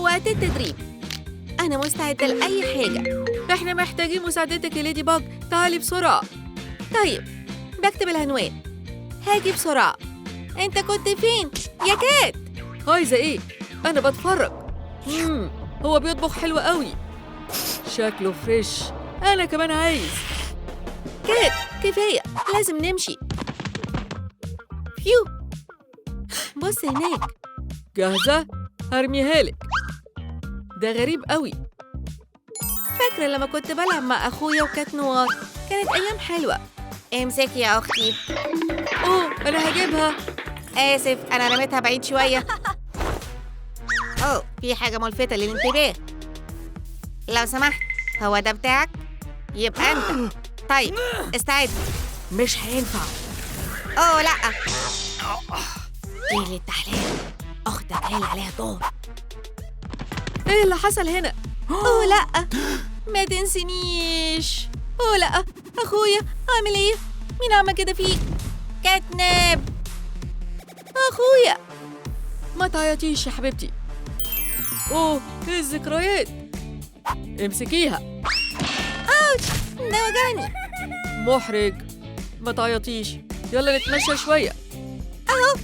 وقت التدريب. أنا مستعدة لأي حاجة. إحنا محتاجين مساعدتك يا ليدي باج، تعالي بسرعة. طيب، بكتب العنوان. هاجي بسرعة. أنت كنت فين؟ يا كات! عايزة إيه؟ أنا بتفرج. هو بيطبخ حلو قوي. شكله فريش. أنا كمان عايز. كات، كفاية، لازم نمشي. فيو، بص هناك. جاهزة؟ هرميها لك. ده غريب قوي. فاكرة لما كنت بلعب مع أخويا وكات نوار؟ كانت أيام حلوة. امسكي يا أختي. أوه، أنا هجيبها. آسف، أنا رميتها بعيد شوية. أوه، في حاجة ملفتة للانتباه. لو سمحت، هو ده بتاعك؟ يبقى أنت. طيب، استعد. مش هينفع. أوه لأ. دي للتحليل. أختك هي اللي عليها دور. إيه اللي حصل هنا؟ أوه لأ، ما تنسينيش. أوه لأ، أخويا عامل إيه؟ مين عمل كده فيك؟ كاتناب. أخويا. ما تعيطيش يا حبيبتي. أوه، إيه الذكريات؟ امسكيها. أوتش، ده وجعني. محرج. ما تعيطيش، يلا نتمشى شوية. أهو.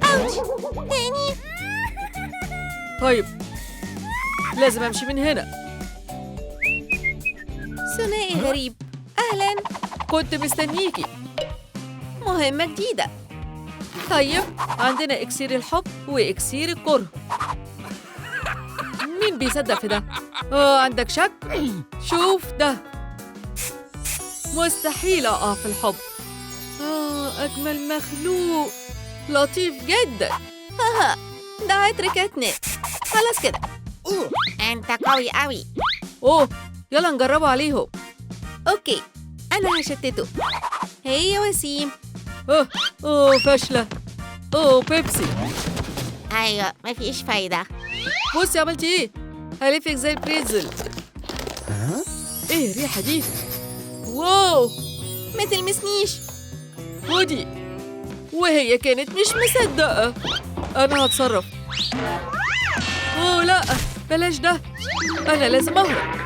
أوتش، تاني. طيب، لازم أمشي من هنا. ثنائي غريب. أهلاً. كنت مستنيكي. مهمة جديدة. طيب، عندنا إكسير الحب وإكسير الكره. مين بيصدق في ده؟ عندك شك؟ شوف ده. مستحيل أقع في الحب. أجمل مخلوق. لطيف جدا. ده عطر كاتنب. خلاص كده. أنت قوي قوي. أوه، يلا نجربه عليهم. أوكي، أنا هشتته. هي وسيم. فاشلة. بيبسي. أيوة، مفيش فايدة. بصي عملتي إيه؟ هلفك زي البريتزل. إيه الريحة دي؟ واو، ما تلمسنيش. ودي، وهي كانت مش مصدقة. أنا هتصرف. لأ، بلاش ده. أنا لازم أهرب.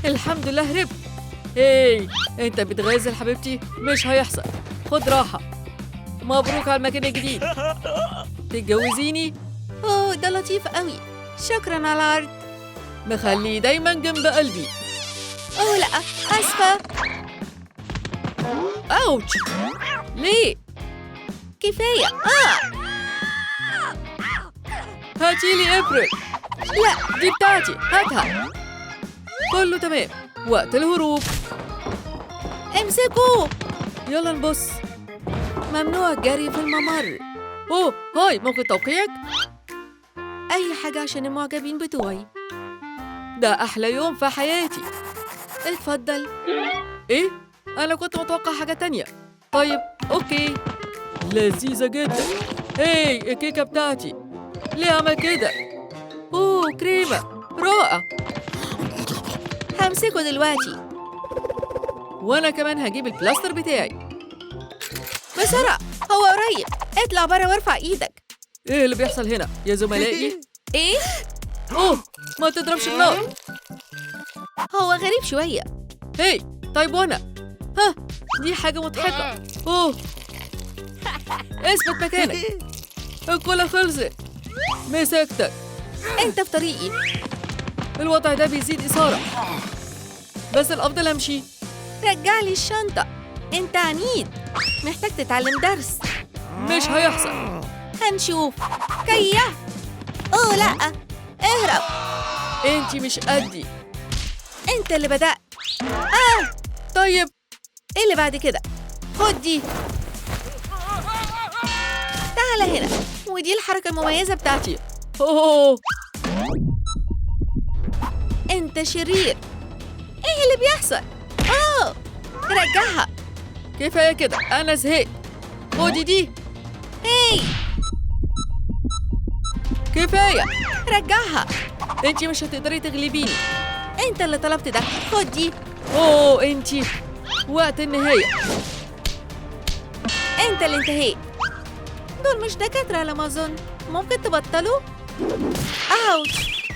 الحمد لله هربت. هاي، أنت بتغازل حبيبتي؟ مش هيحصل. خد راحة. مبروك على المكان الجديد. تتجوزيني؟ ده لطيف قوي. شكراً على العرض. مخليه دايماً جنب قلبي. لأ، آسفة. أوتش. ليه؟ كفاية. هاتيلي إبرة. لا، دي بتاعتي، هاتها. كله تمام. وقت الهروب. امسكوا. يلا نبص. ممنوع الجري في الممر. هاي، ممكن توقيعك؟ أي حاجة عشان المعجبين بتوعي. ده أحلى يوم في حياتي. اتفضل. إيه؟ أنا كنت متوقع حاجة تانية. طيب، أوكي. لذيذة جدا. هاي، الكيكة بتاعتي. ليه عمل كده؟ كريمة. رائع. همسكه دلوقتي. وأنا كمان هجيب البلاستر بتاعي. بسرعة، هو قريب. اطلع برا وارفع إيدك. إيه اللي بيحصل هنا يا زملائي؟ إيه؟ ما تضربش النار. هو غريب شوية. هاي، طيب وأنا؟ دي حاجة مضحكة. اثبت مكانك. الكولا خلصت. مسكتك. أنت في طريقي. الوضع ده بيزيد إثارة. بس الأفضل أمشي. رجع لي الشنطة. أنت عنيد. محتاج تتعلم درس. مش هيحصل. هنشوف. كيا. لأ، اهرب. أنتِ مش قدي. أنت اللي بدأت. طيب، إيه اللي بعد كده؟ خد دي. تعال هنا. ودي الحركة المميزة بتاعتي. أنت شرير. إيه اللي بيحصل؟ رجعها. كفاية كده، أنا زهقت. خدي دي. هاي، كفاية. رجعها. أنتِ مش هتقدري تغلبيني. أنت اللي طلبت ده. خد دي. أنتِ. وقت النهاية. أنت اللي انتهيت. دول مش دكاترة على ما أظن. ممكن تبطلوا؟ أوتش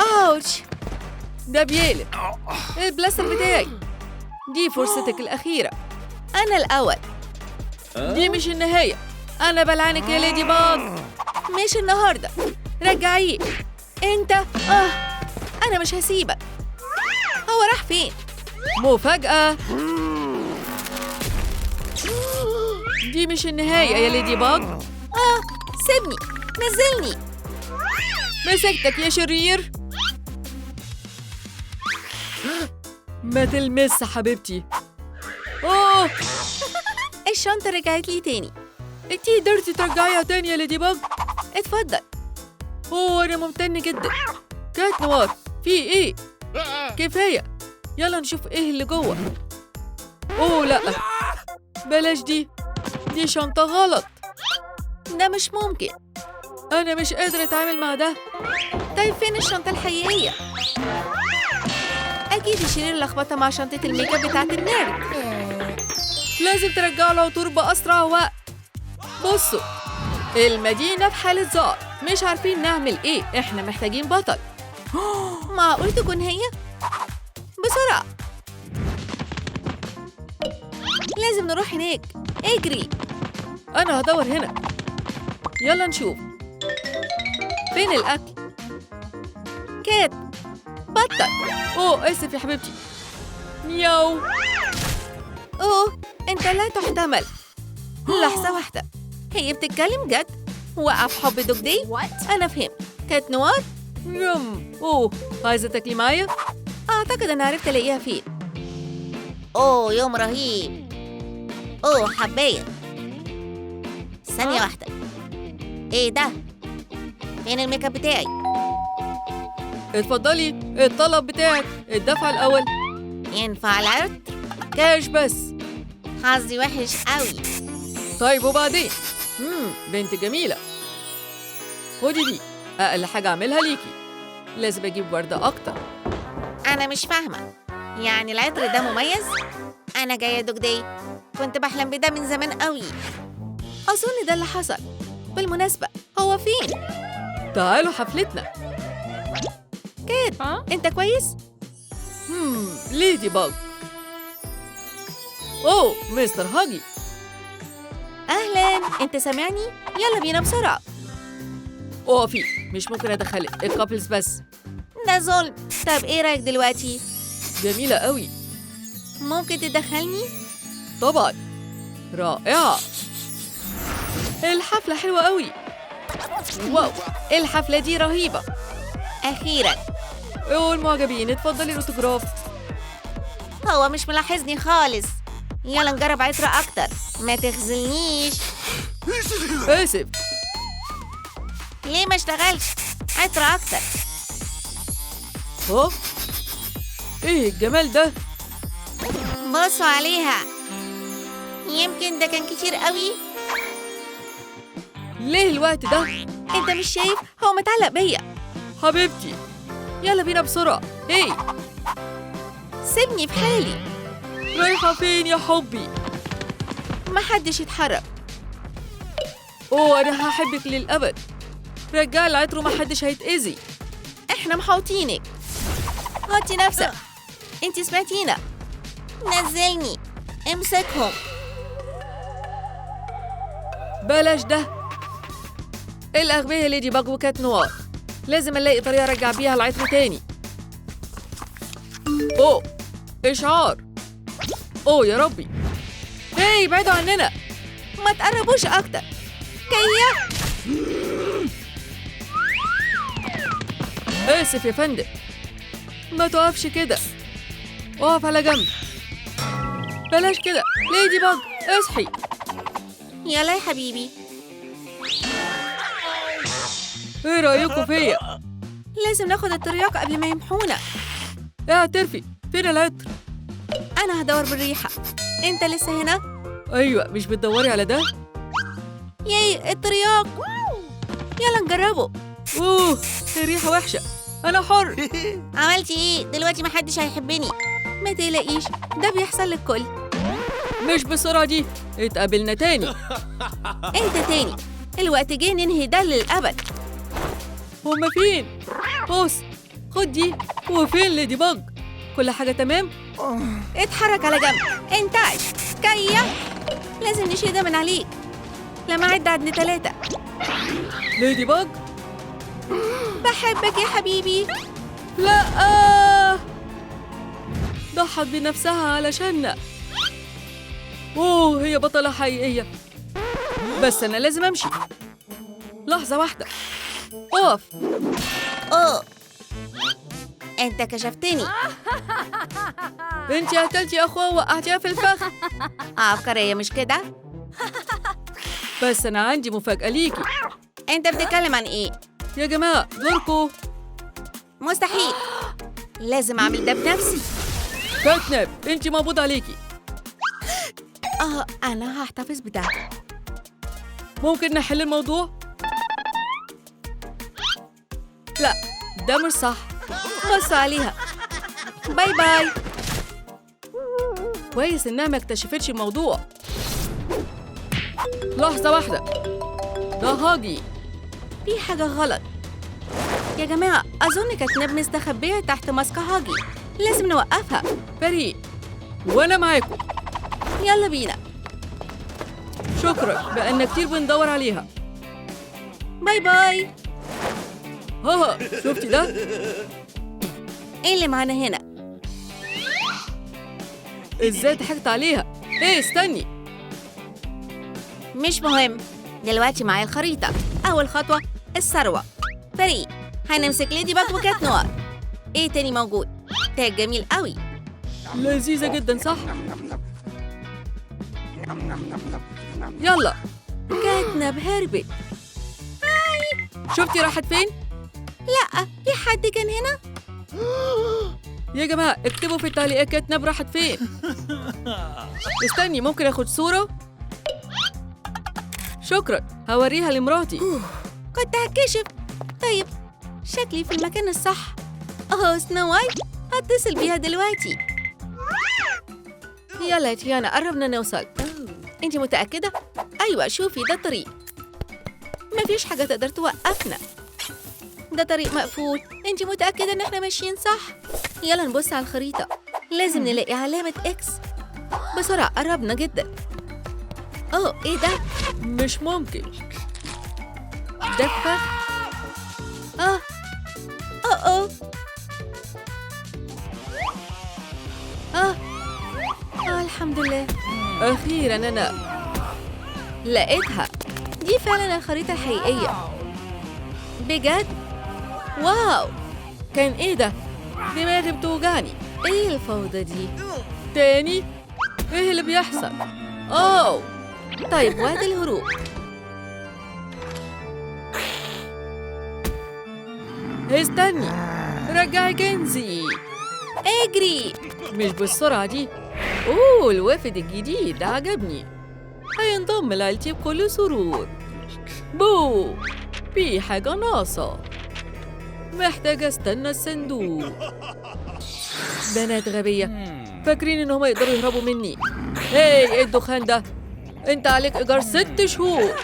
أوتش، ده بيقلب البلاستر بتاعي. دي فرصتك الأخيرة. أنا الأول. دي مش النهاية. أنا بلعنك يا ليدي باج. مش النهاردة. رجعيه. أنت أنا مش هسيبك. هو راح فين؟ مفاجأة. دي مش النهاية يا ليدي باج. سيبني، نزلني. مسكتك يا شرير. ما تلمس حبيبتي. أوه الشنطة رجعت لي تاني. انتي قدرتي ترجعيها تاني يا ليدي باج؟ اتفضل. أوه أنا ممتن جدا. كات نوار، في إيه؟ كفاية، يلا نشوف إيه اللي جوه. أوه لأ، بلاش دي شنطة غلط. ده مش ممكن. أنا مش قادرة أتعامل مع ده. طيب فين الشنطة الحقيقية؟ أكيد الشرير لخبطها مع شنطة الميك اب بتاعت النيرد. لازم ترجعوا العطور بأسرع وقت. بصوا، المدينة في حالة ذعر، مش عارفين نعمل إيه. إحنا محتاجين بطل. معقول تكون هي؟ بسرعة، لازم نروح هناك. اجري. أنا هدور هنا. يلا نشوف فين الأكل. كات، بطل. أوه آسف يا حبيبتي. مياو. أوه أنت لا تحتمل. لحظة واحدة، هي بتتكلم جد؟ وقع في حب دوج داي؟ أنا فهمت. كات نوار؟ أوه عايزة تاكلي معايا؟ أعتقد أنا عرفت ألاقيها فين. أوه يوم رهيب. أوه حباية. ثانية واحدة، إيه ده؟ فين الميك اب بتاعي؟ اتفضلي، الطلب بتاعك. الدفع الأول. ينفع العرض؟ كاش بس. حظي وحش قوي. طيب وبعدين؟ بنت جميلة. خدي دي، أقل حاجة أعملها ليكي. لازم أجيب وردة أكتر. أنا مش فاهمة، يعني العطر ده مميز؟ أنا جاية دوج داي، كنت بحلم بده من زمان قوي. أظن ده اللي حصل. بالمناسبة هو فين؟ تعالوا حفلتنا. كات، أنت كويس؟ ليدي باج. أوه مستر هاجي. أهلاً، أنت سامعني؟ يلا بينا بسرعة. أوفي، مش ممكن أدخلك، الكابلز بس. ده ظلم. طب إيه رأيك دلوقتي؟ جميلة قوي. ممكن تدخلني؟ طبعاً. رائعة. الحفلة حلوة قوي. واو، الحفلة دي رهيبة. أخيراً. أوه المعجبين، اتفضلي الأوتوغراف. هو مش ملاحظني خالص. يلا نجرب عطر أكتر، ما تخذلنيش. آسف. ليه ما اشتغلش؟ عطر أكتر. إيه الجمال ده؟ بصوا عليها، يمكن ده كان كتير قوي. ليه الوقت ده؟ انت مش شايف؟ هو متعلق بيا. حبيبتي يلا بينا بسرعة. إيه؟ سيبني في حالي. رايحة فين يا حبي؟ محدش يتحرك. أوه أنا هحبك للأبد. رجع العطر ومحدش هيتأذي. احنا محاوطينك. هاتي نفسك. انت سمعتينا. نزلني، امسكهم. بلاش ده. الأغبياء ليدي باج وكات نوار. لازم نلاقي طريقة أرجع بيها العطر تاني. أوه إشعار. أوه يا ربي. هاي بعدوا عننا. ما تقربوش أكتر. كيا. آسف يا فندم. ما تقفش كده. اقف على جنب. بلاش كده ليدي باج، اصحي. يلا يا حبيبي. ايه رأيكم فيا؟ لازم ناخد الترياق قبل ما يمحونا. اعترفي، فين العطر؟ أنا هدور بالريحة. أنت لسه هنا؟ أيوة، مش بتدوري على ده؟ ياي الترياق. يلا نجربه. أوه الريحة وحشة. أنا حر. عملتي إيه؟ دلوقتي محدش هيحبني. ما تقلقيش، ده بيحصل للكل. مش بالسرعة دي. اتقابلنا تاني. أنت تاني. الوقت جه ننهي ده للأبد. هما فين؟ بص، خد دي. وفين ليدي باج؟ كل حاجة تمام؟ اتحرك على جنب، انتعش كيا. لازم نشيل ده من عليك. لما أعد عند 3. ليدي باج؟ بحبك يا حبيبي. لا، ضحت بنفسها علشاننا. اوه، هي بطلة حقيقية. بس أنا لازم أمشي. لحظة واحدة. اقف. أوه، أنت كشفتني. انتي قتلتي أخوة ووقعتيها في الفخ. عبقرية مش كده؟ بس أنا عندي مفاجأة ليكي. أنت بتتكلم عن إيه؟ يا جماعة دوركو. مستحيل، لازم أعمل ده بنفسي. كاتنب، انتي مقبوض عليكي. أنا هحتفظ بده. ممكن نحل الموضوع؟ لا، ده مش صح. بص عليها. باي باي. كويس إنها ما اكتشفتش الموضوع. لحظة واحدة، ده هاجي. في حاجة غلط يا جماعة. أظن كاتنب مستخبية تحت ماسك هاجي. لازم نوقفها. فريق، وأنا معاكم. يلا بينا. شكرا، بقالنا كتير بندور عليها. باي باي. ها، شفتي ده؟ إيه اللي معانا هنا؟ ازاي ضحكت عليها؟ ايه، استني. مش مهم. دلوقتي معايا الخريطة. أول خطوة الثروة. فريق، هنمسك ليدي باج وكات نوار. إيه تاني موجود؟ تاج جميل قوي. لذيذة جدا صح؟ يلا. كاتنب هربت. شفتي راحت فين؟ لأ، في حد كان هنا؟ يا جماعة اكتبوا في التعليقات كاتنب راحت فين. استني، ممكن اخد صورة؟ شكرا، هوريها لمراتي. كنت هتكشف. طيب، شكلي في المكان الصح. سنو وايت، هتصل بيها دلوقتي. يلا يا تيانا، قربنا نوصل. انتي متأكدة؟ أيوة، شوفي ده الطريق. مفيش حاجة تقدر توقفنا. ده طريق مقفول. انتي متأكدة ان احنا ماشيين صح؟ يلا نبص على الخريطة. لازم نلاقي علامة اكس. بسرعة، قربنا جدا. ايه ده؟ مش ممكن. ده فخ. الحمد لله. أخيراً أنا لقيتها. دي فعلا الخريطة الحقيقية. بجد؟ واو. كان إيه ده؟ دماغي بتوجعني. ايه الفوضى دي؟ تاني؟ إيه اللي بيحصل؟ أوه. طيب، وقت الهروب. استني، رجعي كنزي. اجري. مش بالسرعة دي. الوافد الجديد ده عجبني. هينضم لعيلتي بكل سرور. بو، في حاجة ناقصة. محتاجة استنى الصندوق. بنات غبية، فاكرين إنهم يقدروا يهربوا مني. ايه الدخان ده؟ انت عليك إيجار 6 شهور.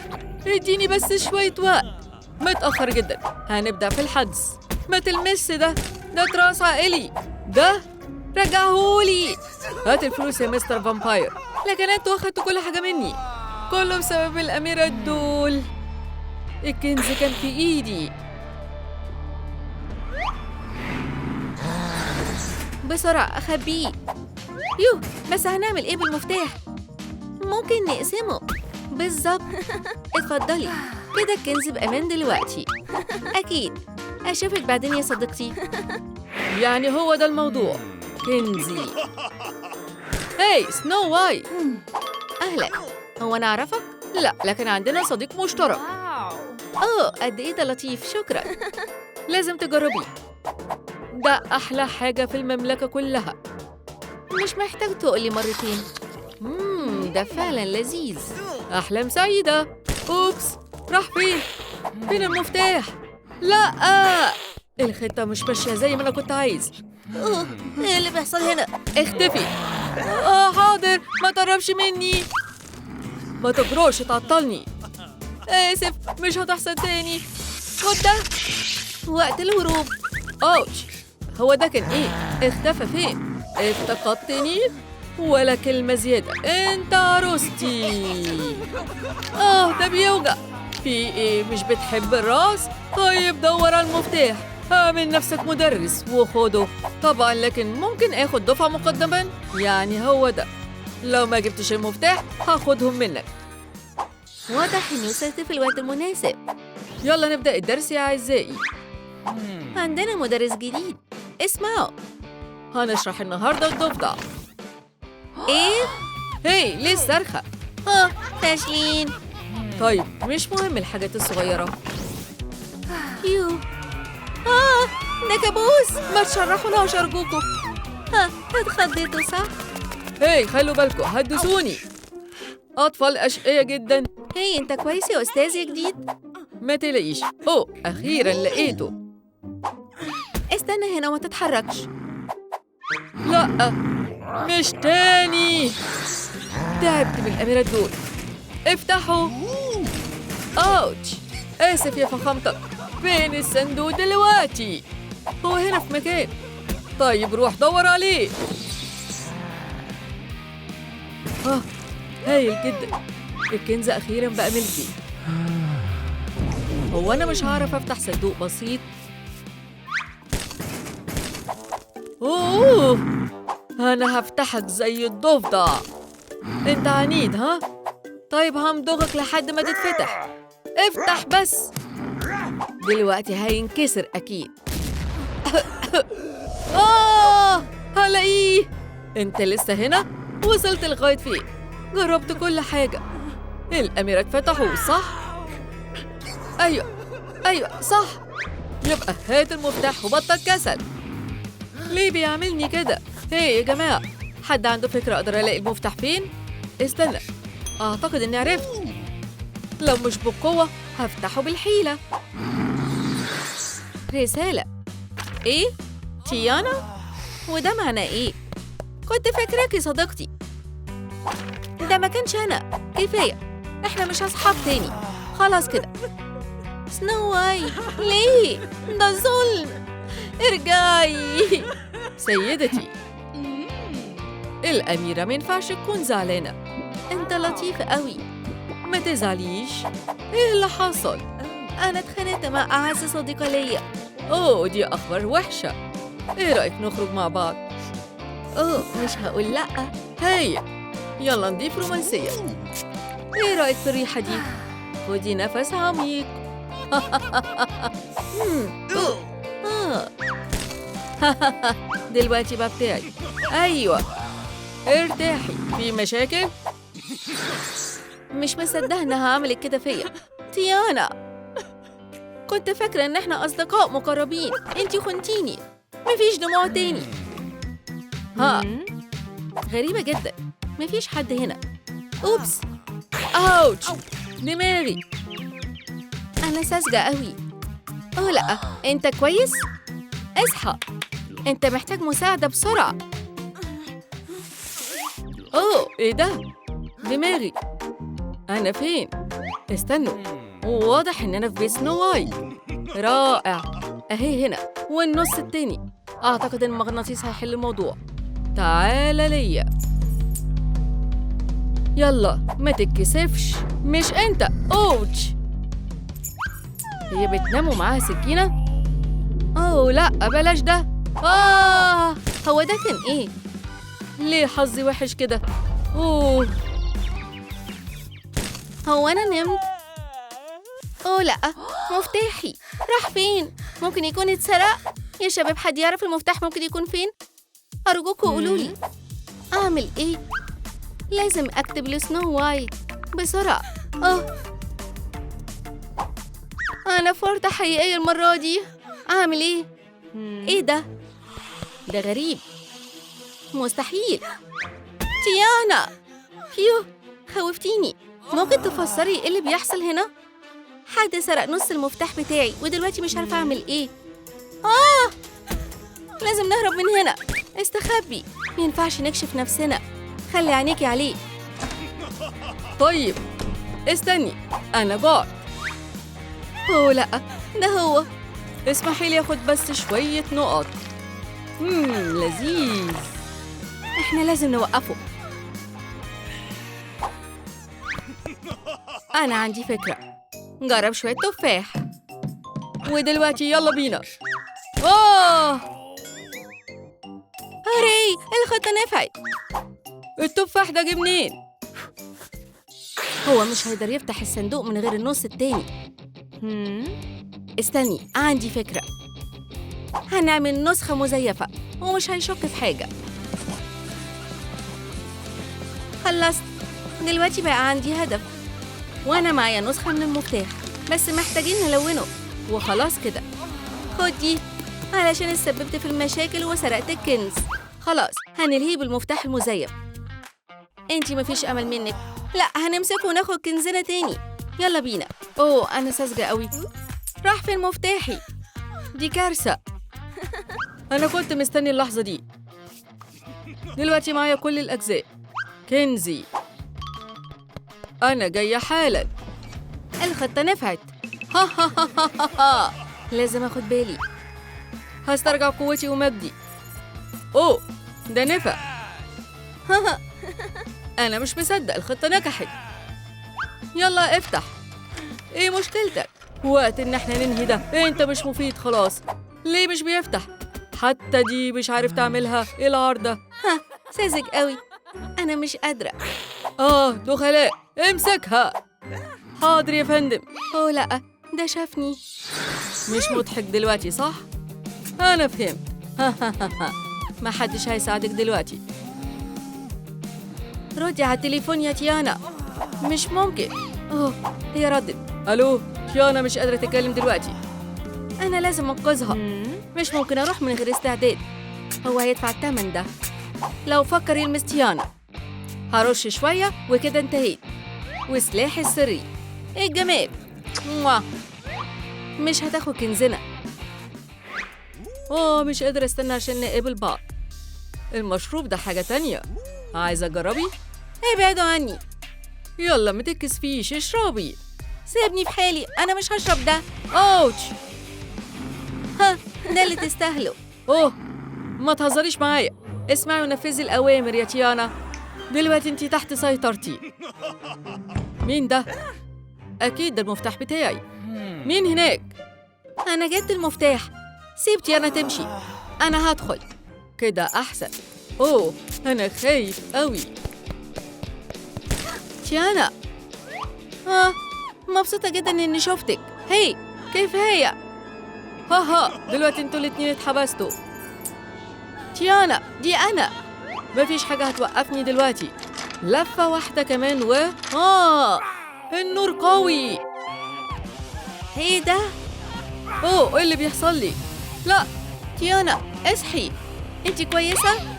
اديني بس شوية وقت. متأخر جدا، هنبدأ في الحجز. ما تلمس ده تراث عائلي. ده رجعهولي. هات الفلوس يا مستر فامباير. لكن انتوا اخدتوا كل حاجة مني. كله بسبب الأميرة الدول. الكنز كان في إيدي. بسرعة، أخبيه. بس هنعمل إيه بالمفتاح؟ ممكن نقسمه. بالظبط. اتفضلي، كده الكنز بأمان دلوقتي. أكيد. أشوفك بعدين يا صديقتي. يعني هو ده الموضوع، كنزي. هاي سنو وايت. أهلا. هو أنا أعرفك؟ لا، لكن عندنا صديق مشترك. قد إيه ده لطيف. شكرا. لازم تجربيه. ده أحلى حاجة في المملكة كلها. مش محتاج تقولي مرتين. ده فعلا لذيذ. أحلام سعيدة. أوبس، راح فين؟ فين المفتاح؟ لا، الخطة مش ماشية زي ما أنا كنت عايز. إيه اللي بيحصل هنا؟ اختفي. حاضر، ما تقربش مني. ما تجروش، تعطلني. آسف، مش هتحصل تاني. خد ده. وقت الهروب. أوتش، هو ده كان إيه؟ اختفى فين؟ افتقدتني؟ ولا كلمة زيادة، أنت عروستي. ده بيوجع. في إيه، مش بتحب الراس؟ طيب دور على المفتاح، اعمل نفسك مدرس وخده. طبعا، لكن ممكن آخد دفعة مقدما؟ يعني هو ده. لو ما جبتش المفتاح هاخدهم منك. واضح إنه وصلت في الوقت المناسب. يلا نبدأ الدرس يا أعزائي. عندنا مدرس جديد، اسمعوا. هنشرح النهاردة الضفدع. إيه؟ هي، ليه الصرخة؟ فاشلين. طيب، مش مهم الحاجات الصغيرة. يو. ده كابوس. ما تشرحوناش أرجوكم. اتخضيتوا صح؟ هي، خلوا بالكم، هتدوسوني. أطفال أشقية جدا. هي أنت كويس يا أستاذ يا جديد؟ ما تلاقيش. أخيرا لقيته. استنى هنا وما تتحركش. لأ، مش تاني. تعبت من الأميرات دول. افتحوا. أوتش، آسف يا فخامتك. فين الصندوق دلوقتي؟ هو هنا في مكان. طيب روح دور عليه. هايل جدا. الكنز أخيراً بقى ملكي. هو أنا مش هعرف أفتح صندوق بسيط؟ أنا هفتحك زي الضفدع. أنت عنيد ها؟ طيب همضغك لحد ما تتفتح. افتح بس. دلوقتي هينكسر أكيد. هلاقيه. أنت لسه هنا؟ وصلت لغاية فين؟ جربت كل حاجة. الأميرات فتحوا صح؟ أيوة صح. يبقى هات المفتاح وبطل كسل. ليه بيعملني كده؟ هي يا جماعة، حد عنده فكرة أقدر ألاقي المفتاح فين؟ استنى، أعتقد إني عرفت. لو مش بالقوة هفتحه بالحيلة. رسالة. إيه؟ تيانا؟ وده معناه إيه؟ كنت فاكراكي صديقتي. ده ما كانش أنا. كفاية، إحنا مش أصحاب تاني. خلاص كده. سنو واي، ليه؟ ده ظلم. ارجعي. سيدتي، الأميرة ما ينفعش تكون زعلانة. أنت لطيف قوي. ما تزعليش. إيه اللي حصل؟ أنا اتخانقت مع أعز صديقة ليا. دي أخبار وحشة. إيه رأيك نخرج مع بعض؟ مش هقول لأ. هاي، يلا نضيف رومانسية. إيه رأيك في الريحة دي؟ خدي نفس عميق. دلوقتي بقى بتاعي. أيوة، ارتاحي. في مشاكل؟ مش مصدقة إنها عملت كده فيا. تيانا، كنت فاكرة إن إحنا أصدقاء مقربين. أنتي خنتيني. مفيش دموع تاني. غريبة جدا، مفيش حد هنا. أوبس. أوتش، دماغي. أنا ساذجة قوي. لأ، أنت كويس؟ اصحى، أنت محتاج مساعدة بسرعة. إيه ده؟ دماغي. أنا فين؟ استنوا، واضح إن أنا في بيت سنو وايت. رائع. أهي هنا، والنص التاني. أعتقد إن المغناطيس هيحل الموضوع. تعال ليا. يلا ما تتكسفش. مش أنت. أوتش، هي بتنام ومعاها سكينة؟ لأ، بلاش ده. هو ده كان إيه؟ ليه حظي وحش كده؟ هو أنا نمت؟ لأ، مفتاحي راح فين؟ ممكن يكون اتسرق؟ يا شباب، حد يعرف المفتاح ممكن يكون فين؟ أرجوكوا قولولي. أعمل إيه؟ لازم أكتب لسنو وايت بسرعة. أنا في ورطة حقيقية المرة دي. أعمل إيه؟ إيه ده؟ ده غريب. مستحيل. تيانا، خوفتيني. ممكن تفسري إيه اللي بيحصل هنا؟ حد سرق نص المفتاح بتاعي ودلوقتي مش عارفة أعمل إيه. لازم نهرب من هنا. استخبي. مينفعش نكشف نفسنا. خلي عينيكي عليه. طيب، استني، أنا جعت. أوه لأ، ده هو. اسمحي لي أخد بس شوية نقط. لذيذ. إحنا لازم نوقفه. أنا عندي فكرة. جرب شوية تفاح. ودلوقتي يلا بينا. هوري، الخطة نفعت. التفاح ده جه منين؟ هو مش هيقدر يفتح الصندوق من غير النص التاني. استني، عندي فكرة. هنعمل نسخة مزيفة ومش هيشك في حاجة. خلصت. دلوقتي بقى عندي هدف، وأنا معايا نسخة من المفتاح، بس محتاجين نلونه. وخلاص كده. خد دي علشان اتسببت في المشاكل وسرقت الكنز. خلاص هنلهيه بالمفتاح المزيف. انتي مفيش أمل منك. لا، هنمسكه وناخد كنزنا تاني. يلا بينا. أوه أنا ساذجة قوي. راح فين مفتاحي؟ دي كارثة. أنا كنت مستني اللحظة دي. دلوقتي معايا كل الأجزاء. كنزي. أنا جاية حالاً. الخطة نفعت. لازم أخد بالي. هسترجع قوتي ومجدي. أوه ده نفع. أنا مش مصدق، الخطة نجحت. يلا افتح. إيه مشكلتك؟ وقت إن إحنا ننهي ده. أنت مش مفيد خلاص. ليه مش بيفتح؟ حتى دي مش عارف تعملها. إيه العار ده؟ ساذج قوي. أنا مش قادرة. دخلاء، امسكها. حاضر يا فندم. أوه لأ، ده شافني. مش مضحك دلوقتي صح؟ أنا فهمت. ما حدش هيساعدك دلوقتي. ردي على التليفون يا تيانا. مش ممكن. هي ردت. ألو، تيانا مش قادرة تتكلم دلوقتي. أنا لازم أنقذها. مش ممكن أروح من غير استعداد. هو هيدفع الثمن ده لو فكر يلمس تيانا. هرش شوية وكده انتهيت. وسلاحي السري. إيه الجمال. مش هتاخد كنزنا. مش قادرة استنى عشان نقابل بعض. المشروب ده حاجة تانية. عايزة تجربي؟ ابعدوا عني. يلا ما تكسفيش، اشربي. سيبني في حالي، أنا مش هشرب ده. أوتش. ده اللي تستاهله. ما تهزريش معايا. اسمعي ونفذي الأوامر يا تيانا. دلوقتي انتي تحت سيطرتي. مين ده؟ أكيد ده المفتاح بتاعي. مين هناك؟ أنا جبت المفتاح. سيب تيانا تمشي. أنا هدخل. كده أحسن. أنا خايف قوي. تيانا. مبسوطة جدا إني شفتك. هي كيف هي؟ دلوقتي انتوا الاتنين اتحبستوا. تيانا دي أنا. مفيش حاجة هتوقفني دلوقتي. لفة واحدة كمان النور قوي. ايه ده؟ ايه اللي بيحصل لي؟ لا تيانا اصحي. انتي كويسة؟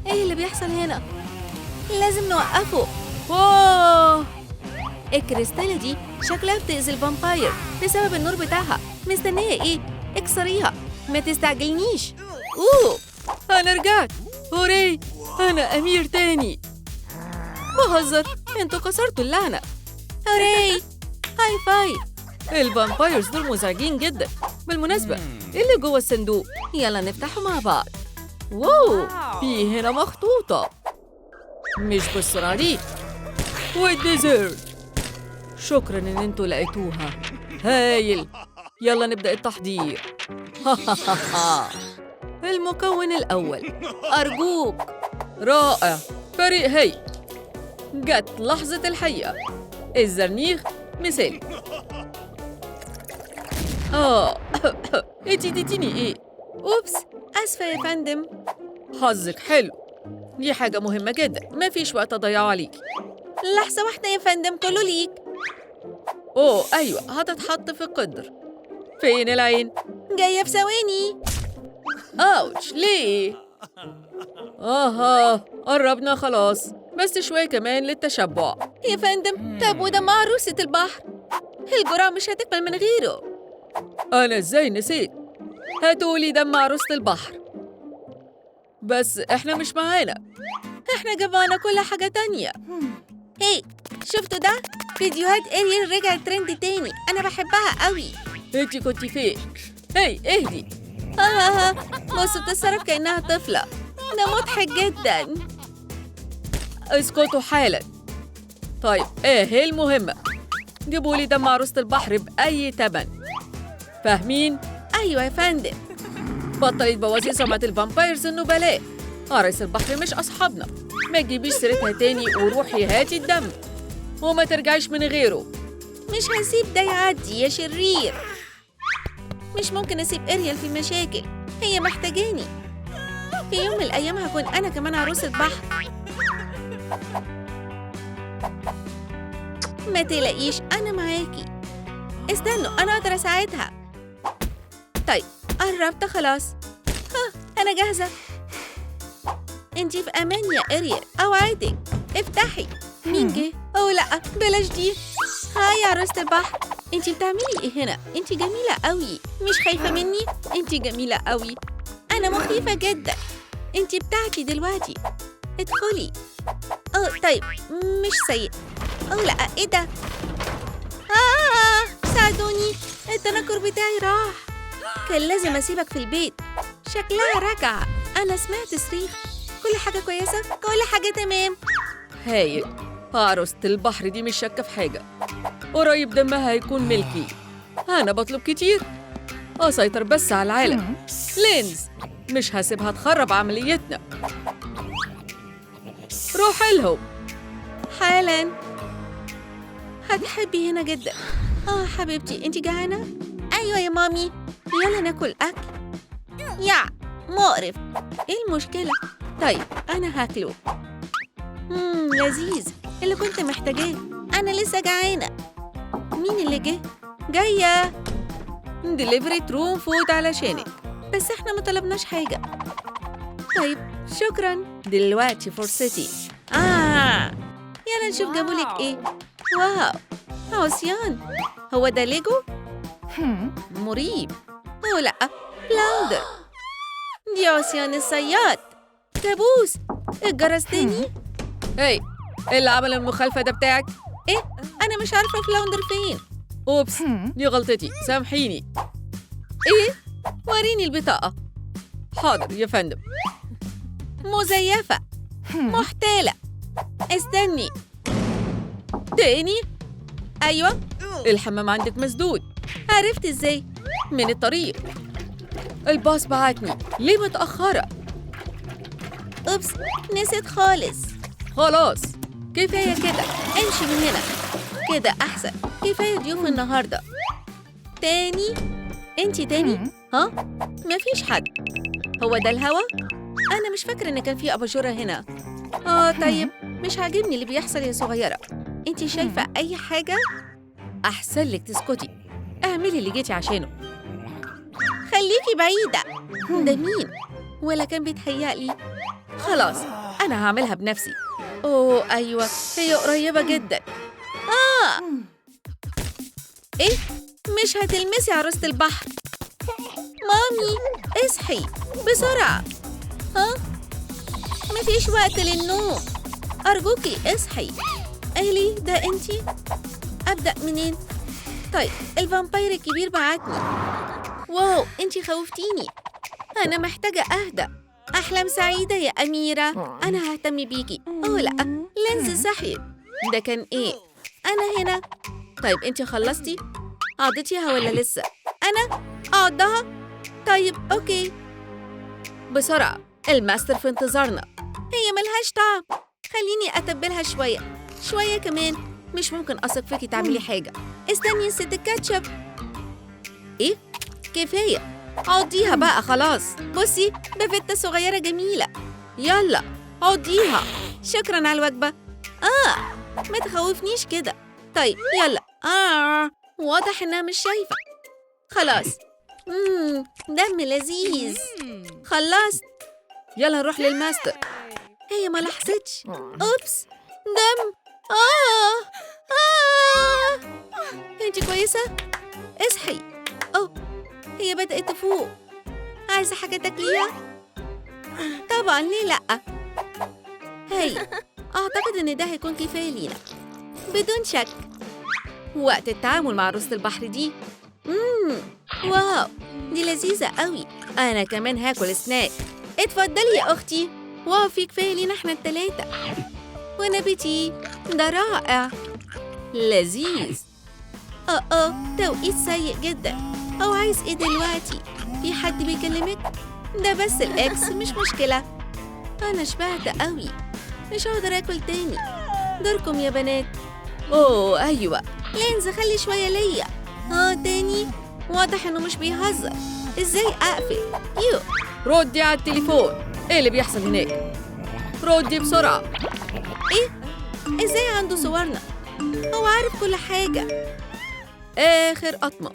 ايه اللي بيحصل هنا؟ لازم نوقفه. الكريستالة دي شكلها بتأذي الفامباير بسبب النور بتاعها. مستنية ايه؟ اكسريها. ما تستعجلنيش. انا رجعت. هوري، انا امير تاني. بهزر، انتوا كسرتوا اللعنة. هوري، هاي فايف. الفامبايرز دول مزعجين جدا. بالمناسبة، ايه اللي جوه الصندوق؟ يلا نفتحه مع بعض. واو، في هنا مخطوطة. مش بالسرعة دي. والديزرت. شكرا ان انتوا لقيتوها. هايل. يلا نبدأ التحضير. المكون الأول. أرجوك. رائع. فريق هي. جت لحظة الحقيقة. الزرنيخ مثالي. انتي اديتيني ايه؟ اوبس، اسفة يا فندم. حظك حلو. دي حاجة مهمة جدا، مفيش وقت اضيعه عليكي. لحظة واحدة يا فندم، كله ليك. ايوه، هتتحط في القدر. فين العين؟ جاية في ثواني. اوتش، ليه؟ قربنا خلاص، بس شوية كمان للتشبع. يا فندم، طب وده مع عروسة البحر. الجرعة مش هتكمل من غيره. أنا إزاي نسيت؟ هاتولي دم عروسة البحر. بس إحنا مش معانا. إحنا جمعنا كل حاجة تانية. هي، شفتوا ده؟ فيديوهات اريل رجعت ترند تاني، أنا بحبها قوي. انتي كنتي فين؟ هاي اهدي. بصوا بتتصرف كأنها طفلة، ده مضحك جدا. اسكتوا حالا. طيب ايه المهمة؟ جيبوا لي دم عروسة البحر بأي تمن، فاهمين؟ أيوة يا فندم. بطلي تبوظي سمعة الفامبايرز النبلاء. عرايس البحر مش أصحابنا، ما تجيبيش سيرتها تاني وروحي هاتي الدم وما ترجعيش من غيره. مش هسيب ده يعدي يا شرير. مش ممكن أسيب إريال في المشاكل، هي محتاجاني. في يوم من الأيام هكون أنا كمان عروسة بحر. ما تقلقيش أنا معاكي. استنوا أنا أقدر أساعدها. طيب قربت خلاص. أنا جاهزة. انتي في أمان يا إريال، أوعدك. افتحي. مين جه؟ أوه لأ بلاش دي. هاي يا عروسة البحر، انتي بتعملي ايه هنا؟ انتي جميلة قوي. مش خايفة مني؟ انتي جميلة قوي. أنا مخيفة جدا. انتي بتاعتي دلوقتي، ادخلي. طيب مش سيء. لا ايه ده؟ ساعدوني، التنكر بتاعي راح. كان لازم أسيبك في البيت. شكلها رجع. أنا سمعت صريخ. كل حاجة كويسة؟ كل حاجة تمام. هايل. عروسة البحر دي مش شاكة في حاجة. قريب دمها هيكون ملكي. أنا بطلب كتير، أسيطر بس على العالم. لينز مش هسيبها تخرب عمليتنا. روح لهم حالا. هتحبي هنا جدا. حبيبتي انتي جعانة؟ أيوة يا مامي. يلا ناكل أكل. يا مقرف. ايه المشكلة؟ طيب أنا هاكله. لذيذ، اللي كنت محتاجاه. أنا لسه جعانة. مين اللي جه؟ جاية. ديليفري تروم فود علشانك. بس احنا ما طلبناش حاجة. طيب شكراً. دلوقتي فرصتي. يلا نشوف جابولك ايه. واو، عصيان. هو ده ليجو؟ مريب. لأ، فلاوندر. دي عصيان الصياد. كابوس. الجرس تاني. ايه اللي عمل المخالفة ده بتاعك؟ ايه؟ أنا مش عارفة فلاوندر فين. أوبس، دي غلطتي، سامحيني. ايه؟ وريني البطاقة. حاضر يا فندم. مزيفة. محتالة. استني. تاني؟ أيوة. الحمام عندك مسدود. عرفت ازاي؟ من الطريق. الباص بعتني، ليه متأخرة؟ أوبس، نسيت خالص. خلاص كفاية كده، امشي من هنا. كده أحسن، كفاية ضيوف النهاردة. تاني؟ انتي تاني؟ مفيش حد. هو ده الهوا؟ أنا مش فاكرة إن كان في أباجورة هنا. طيب مش عاجبني اللي بيحصل يا صغيرة. انتي شايفة أي حاجة؟ أحسن لك تسكتي، اعملي اللي جيتي عشانه. خليكي بعيدة. ده مين؟ ولا كان بيتهيألي؟ خلاص أنا هعملها بنفسي. أوه أيوة، هي قريبة جدا. إيه؟ مش هتلمسي عروسة البحر. مامي اصحي بسرعة. مفيش وقت للنوم، أرجوكي اصحي. إيلي ده انتي؟ أبدأ منين؟ طيب الفامباير الكبير بعتني. واو انتي خوفتيني. أنا محتاجة أهدى. أحلام سعيدة يا أميرة. أنا ههتم بيكي. لأ، لينز صحيت. ده كان إيه؟ أنا هنا. طيب انتي خلصتي؟ عضتيها ولا لسه؟ أنا أعضها؟ طيب أوكي. بسرعة، الماستر في انتظارنا. هي ملهاش طعم. خليني أتبلها شوية. شوية كمان. مش ممكن أثق فيكي تعملي حاجة. استني ست الكاتشب. إيه؟ كفاية. عضيها بقى خلاص. بصي بفتة صغيرة جميلة. يلا عضيها. شكراً على الوجبة. ما تخوفنيش كده. طيب يلا. واضح إنها مش شايفة. خلاص. دم لذيذ. خلصت. يلا نروح للماستر. هي ما لاحظتش. أوبس، دم. انتي كويسة؟ اصحي. هي بدأت تفوق. عايزة حاجة تاكليها؟ طبعاً ليه لأ. هاي، أعتقد إن ده هيكون كفاية لينا بدون شك. وقت التعامل مع عروسة البحر دي. واو، دي لذيذة قوي. أنا كمان هاكل سناك. اتفضلي يا أختي. واو، في كفاية لينا احنا التلاتة. ونبتي، ده رائع. لذيذ. توقيت سيء جدا. أو عايز ايه دلوقتي؟ في حد بيكلمك؟ ده بس الإكس، مش مشكلة. أنا شبعت قوي، مش هقدر آكل تاني. دوركم يا بنات. أوه أيوة، لينز خلي شوية ليا. تاني؟ واضح إنه مش بيهزر. إزاي أقفل؟ ردي على التليفون. إيه اللي بيحصل هناك؟ ردي بسرعة. إيه؟ إزاي عنده صورنا؟ هو عارف كل حاجة. آخر قطمة.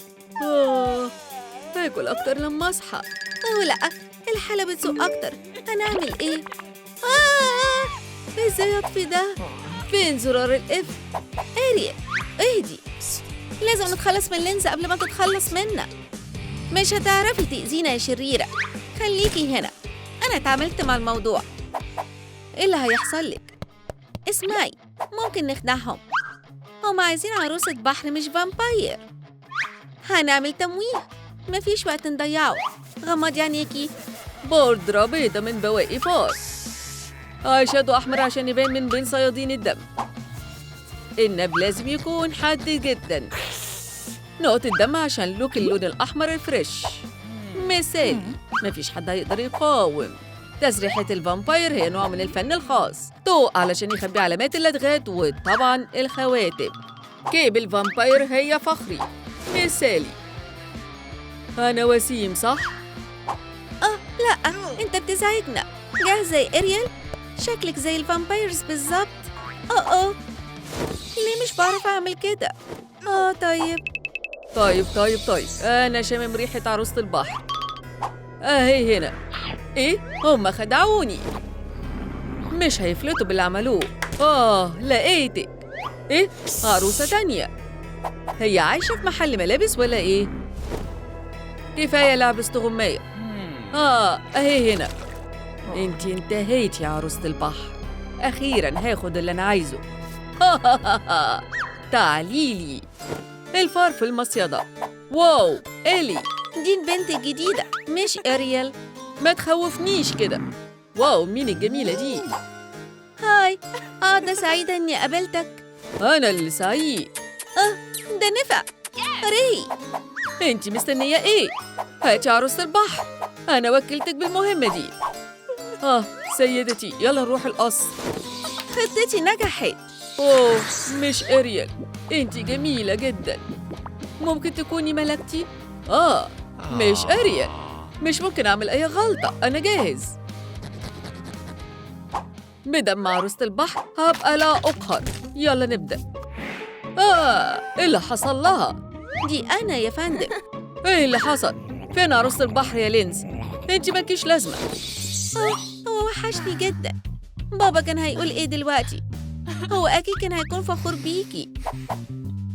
هاكل أكتر لما أصحى. لأ، الحالة بتسوء أكتر. هنعمل إيه؟ إزاي أطفي ده؟ فين زرار الإف؟ أريل، اهدي. لازم نتخلص من لينز قبل ما تتخلص منا. مش هتعرفي تأذينا يا شريرة. خليكي هنا، أنا اتعاملت مع الموضوع. إيه اللي هيحصل لك؟ اسمعي، ممكن نخدعهم. هم عايزين عروسة بحر مش فامباير. هنعمل تمويه، مفيش وقت نضيعه. غمضي عينيكي. بودرة بيضة من بواقي فار. ايشادو أحمر عشان يبان من بين صيادين الدم. النب لازم يكون حاد جدا. نقطة دم عشان لوك اللون الأحمر الفريش. مثالي، مفيش حد هيقدر يقاوم. تسريحة الفامباير هي نوع من الفن الخاص. طوق علشان يخبي علامات اللدغات، وطبعا الخواتم. كيب الفامباير هي فخري. مثالي. أنا وسيم صح؟ لأ، أنت بتزعجنا. جاهزة يا إريال؟ شكلك زي الفامبايرز بالظبط. ليه مش بعرف أعمل كده؟ طيب. أنا شامم ريحة عروسة البحر. أهي هنا. إيه؟ هم خدعوني. مش هيفلتوا باللي عملوه. لقيتك. إيه؟ عروسة تانية. هي عايشة في محل ملابس ولا إيه؟ كفاية لعب استغماية. أهي هنا. انتي انتهيتي يا عروسة البحر. أخيراً هاخد اللي أنا عايزه. تعاليلي. الفار في المصيدة. واو، إلي، دي البنت الجديدة مش أريال. ما تخوفنيش كده. واو، مين الجميلة دي؟ هاي، أنا سعيدة إني قابلتك. أنا اللي سعيد. ده نفع. ري، انتي مستنية إيه؟ هاتي عروسة البحر، أنا وكلتك بالمهمة دي. سيدتي، يلا نروح القصر. خطتي نجحت. مش أريال، انتي جميلة جدا. ممكن تكوني ملكتي؟ مش أريال، مش ممكن أعمل أي غلطة. أنا جاهز. بدم عروسة البحر هبقى لا أقهر. يلا نبدأ. إيه اللي حصل لها؟ دي أنا يا فندم. إيه اللي حصل؟ فين عروسة البحر يا لينز؟ انتي مالكيش لازمة. هو وحشني جدا. بابا كان هيقول إيه دلوقتي؟ هو أكيد كان هيكون فخور بيكي.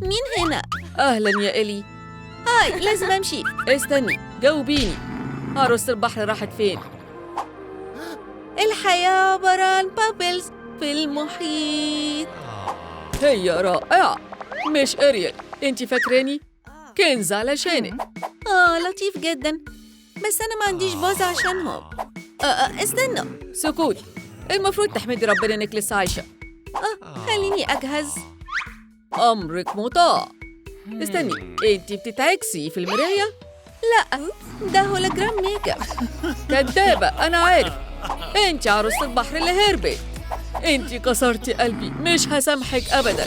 مين هنا؟ أهلا يا إلي. هاي، لازم أمشي. استني، جاوبيني. عروسة البحر راحت فين؟ الحياة عبارة عن بابلز في المحيط. هي رائعة. مش أريال، انتي فاكراني؟ كنز علشانك. لطيف جدا، بس أنا ما عنديش باظ عشانهم. استنوا. سكوت، المفروض تحمدي ربنا إنك لسه عايشة. خليني أجهز. أمرك مطاع. استني، انتي بتتعكسي في المراية؟ لا، ده هولوجرام ميك اب. كدابة، أنا عارف. انتي عروسة البحر اللي هربت. انتي كسرتي قلبي، مش هسامحك أبدا.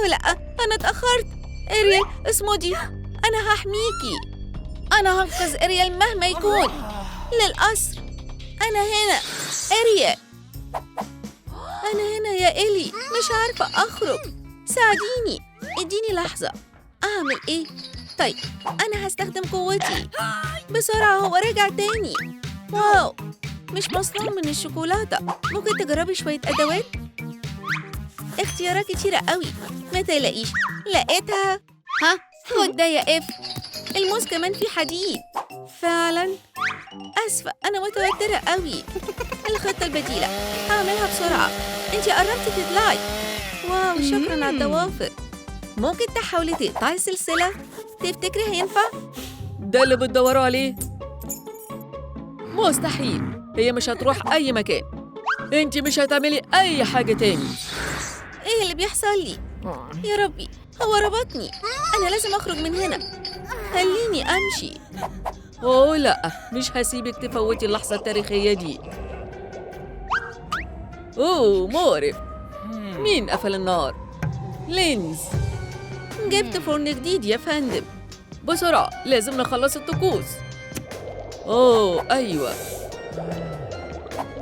لا، أنا اتأخرت. إريال، اصمدي، أنا هحميكي. أنا هنقذ إريال مهما يكون. للقصر. أنا هنا إريال. أنا هنا يا إلي، مش عارفة أخرج. ساعديني، اديني لحظة. أعمل إيه؟ طيب، أنا هستخدم قوتي. بسرعة، هو راجع تاني. واو، مش مصنوع من الشوكولاتة. ممكن تجربي شوية أدوات؟ اختيارات كتيرة قوي. ما تقلقيش، لقيتها. خد ده يا إف. الموز كمان فيه حديد. فعلا. أسفة، أنا متوترة قوي. الخطة البديلة، هعملها بسرعة. انتي قربتي تطلعي. واو، شكرا على الضوافر. ممكن تحاولي تقطعي السلسلة؟ تفتكري هينفع؟ ده اللي بتدوروا عليه؟ مستحيل، هي مش هتروح أي مكان. انت مش هتعملي أي حاجة تاني. ايه اللي بيحصل لي؟ يا ربي، هو ربطني. أنا لازم أخرج من هنا. خليني أمشي. أوه لأ، مش هسيبك تفوتي اللحظة التاريخية دي. أوه مقرف. مين قفل النار؟ لينز. جبت فرن جديد يا فندم. بسرعة، لازم نخلص الطقوس. أوه أيوة،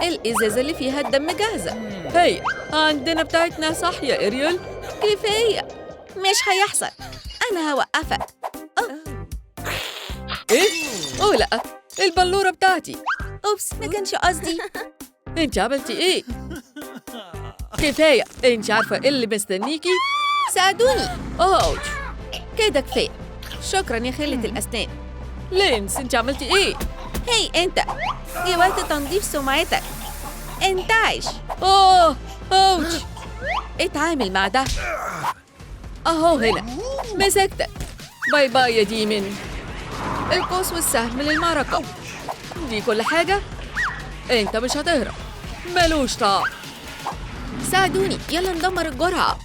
الإزازة اللي فيها الدم جاهزة. هي عندنا بتاعتنا صح يا إريال؟ كفاية، مش هيحصل. أنا هوقفك. إيه؟ أوه لأ، البلورة بتاعتي. أوبس، ما كانش قصدي. انت عملتي ايه؟ كفاية، انت عارفة ايه اللي مستنيكي؟ ساعدوني. اوتش. كده كفاية. شكرا يا خلة الأسنان. لينس، انت عملتي ايه؟ هي أنت، جه وقت تنظيف سمعتك. انتعش. اوه اوتش. اتعامل مع ده. اهو هنا، مسكتك. باي باي يا ديمن. القوس والسهم للمعركة. دي كل حاجة؟ انت مش هتهرب، ملوش طعم. ساعدوني، يلا ندمر الجرعة.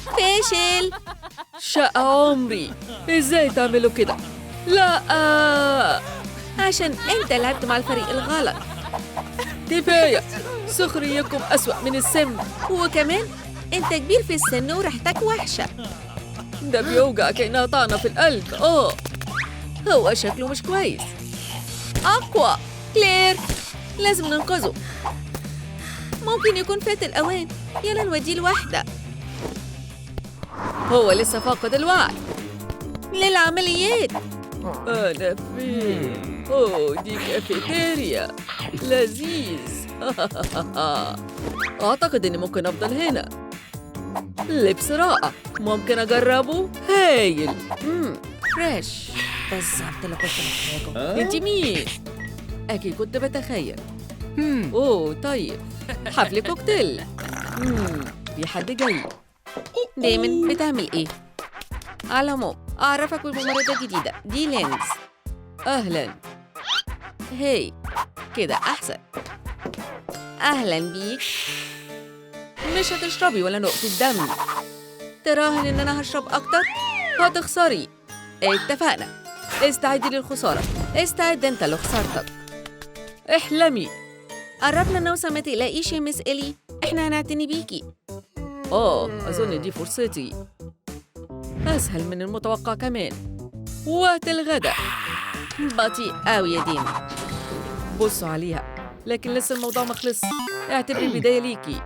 فاشل. شقة عمري، ازاي تعملوا كده؟ لا، عشان انت لعبت مع الفريق الغلط. كفاية، سخريتكم أسوأ من السم. وكمان انت كبير في السن وريحتك وحشة. ده بيوجع كأنها طعنة في القلب. هو شكله مش كويس. أقوى. كلير، لازم ننقذه. ممكن يكون فات الأوان. يلا نوديه لوحدة. هو لسه فاقد الوعي. للعمليات. أنا فين؟ أوه دي كافيتيريا، لذيذ. أعتقد إني ممكن أفضل هنا. لبس رائع، ممكن أجربه؟ هايل. فريش. بالظبط اللي كنت محتاجه. أنت مين؟ أكيد كنت بتخيل. أوه طيب، حفل كوكتيل. في حد جاي. دايما بتعمل ايه؟ على العموم أعرفك بالممرضة الجديدة دي لينز. أهلاً. هي كده أحسن. أهلا بيك. مش هتشربي ولا نقطة دم. تراهن إن أنا هشرب أكتر؟ هتخسري. اتفقنا. استعدي للخسارة. استعد أنت لخسارتك. احلمي. قربنا نوصل، ما تقلقيش يا مس إلي، إحنا هنعتني بيكي. أظن دي فرصتي. أسهل من المتوقع كمان. وقت الغداء. بطيء أوي يا ديما. بصوا عليها، لكن لسه الموضوع مخلص. اعتبري البداية ليكي.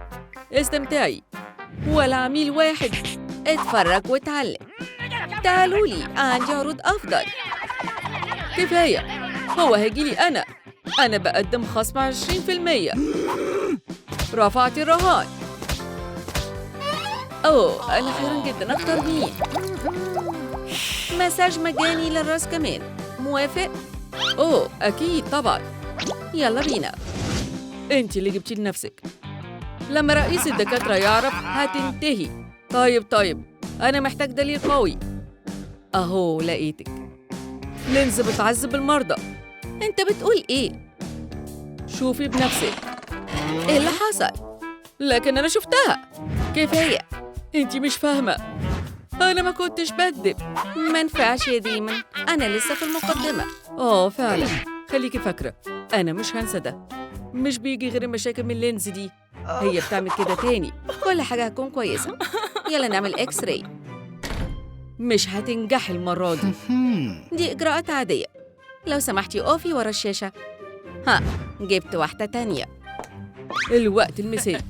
استمتعي. ولا عميل واحد. اتفرج واتعلم. تعالوا لي، عندي عروض أفضل. كفاية، هو هيجيلي أنا بقدم خصم 20%. رفعتي الرهان. أنا حيران جدا، أختار مين؟ مساج مجاني للراس كمان، موافق؟ أكيد طبعا. يلا بينا. أنت اللي جبتي لنفسك. لما رئيس الدكاترة يعرف هتنتهي. طيب، أنا محتاج دليل قوي. أهو لقيتك. لينز بتعذب المرضى. أنت بتقول إيه؟ شوفي بنفسك. إيه اللي حصل؟ لكن أنا شفتها. كفاية، أنت مش فاهمة. أنا ما كنتش بكدب. ما ينفعش يا ديمن، أنا لسه في المقدمة. فعلا، خليكي فاكرة، أنا مش هنسى ده. مش بيجي غير المشاكل من لينز دي. هي بتعمل كده تاني. كل حاجة هتكون كويسة. يلا نعمل إكس راي. مش هتنجحي المرة دي. دي إجراءات عادية. لو سمحتي أقفي ورا الشاشة. جبت واحدة تانية. الوقت المثالي.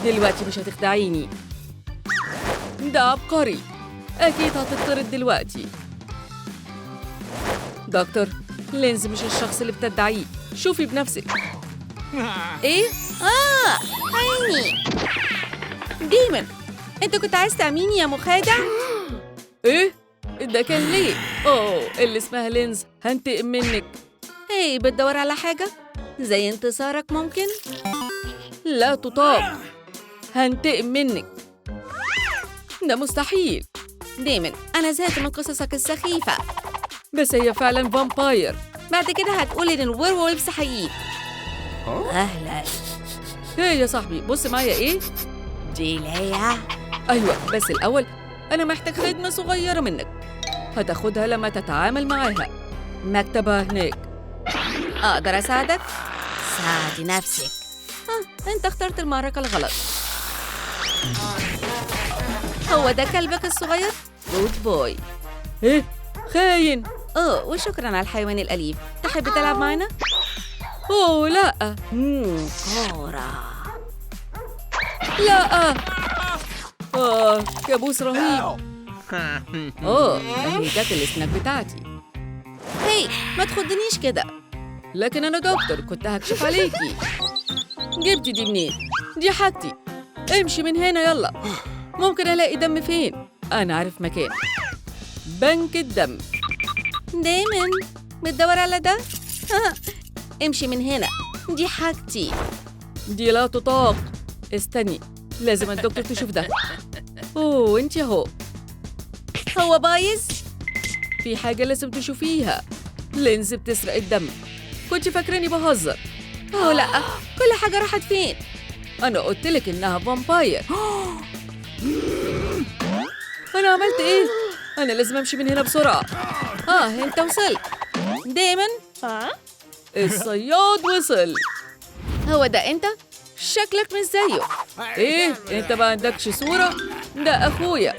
دلوقتي مش هتخدعيني. ده عبقري، أكيد هتطرد دلوقتي. دكتور، لينز مش الشخص اللي بتدعيه. شوفي بنفسك. إيه؟ عيني. ديمن، أنت كنت عايز تعميني يا مخادع؟ إيه؟ ده كان ليه؟ اللي اسمها لينز هنتقم منك. بتدور على حاجة؟ زي انتصارك ممكن؟ لا تطاق. هنتقم منك. ده مستحيل. دايما أنا زهقت من قصصك السخيفة. بس هي فعلا فامباير. بعد كده هتقولي إن الويرولفز حقيقي. أهلا. ايه يا صاحبي، بص معايا ايه؟ دي ليا. أيوة، بس الأول أنا محتاج خدمة صغيرة منك. هتاخدها لما تتعامل معاها. مكتبها هناك. أقدر أساعدك؟ ساعدي نفسك. أنت اخترت المعركة الغلط. هو ده كلبك الصغير؟ جود بوي. إيه؟ خاين. وشكراً على الحيوان الأليف. تحب تلعب معنا؟ أوه لأ. كورة. لأ. كابوس رهيب. أهي جت السناك بتاعتي. هي ما تخضنيش كده. لكن أنا دكتور، كنت هكشف عليكي. جبتي دي منين؟ دي حاجتي. امشي من هنا يلا. ممكن ألاقي دم فين؟ أنا عارف مكان. بنك الدم. دايماً بتدور على ده؟ امشي من هنا، دي حاجتي. دي لا تطاق. استني، لازم الدكتور تشوف ده. أوه انتي أهو. هو بايظ؟ في حاجة لازم تشوفيها. لينز بتسرق الدم. كنت فاكراني بهزر. لأ، كل حاجة راحت فين؟ أنا قلتلك إنها فامباير. أنا عملت إيه؟ أنا لازم أمشي من هنا بسرعة. أنت وصلت. دايماً؟ الصياد وصل. هو ده أنت؟ شكلك مش زيه. إيه؟ أنت ما عندكش صورة؟ ده أخويا.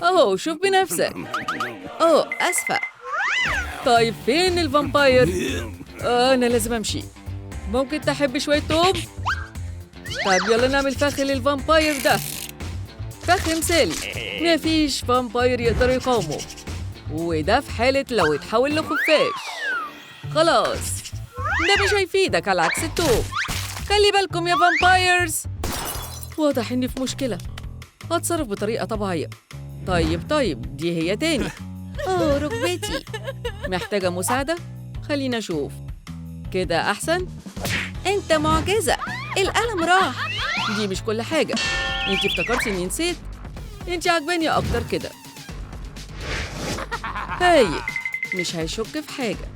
أهو شوف بنفسك. أسفة. طيب فين الفامباير؟ أنا لازم أمشي. ممكن تحب شوية توم؟ طيب يلا نعمل فخ للفامباير ده. فخ مثالي. مفيش فامباير يقدر يقاومه. وده في حالة لو اتحول لخفاش. خلاص، ده مش هيفيدك على عكس التوم. خلي بالكم يا فامبايرز. واضح إني في مشكلة. هتصرف بطريقة طبيعية. طيب دي هي تاني. ركبتي. محتاجة مساعدة؟ خلينا أشوف. كده أحسن؟ أنت معجزة. القلم راح. دي مش كل حاجة. أنتي افتكرتي إني نسيت؟ أنتي عجباني أكتر كده. هايل، مش هيشك في حاجة.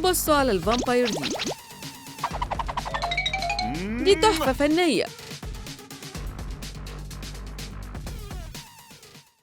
بصوا على الفامباير دي. دي تحفة فنية.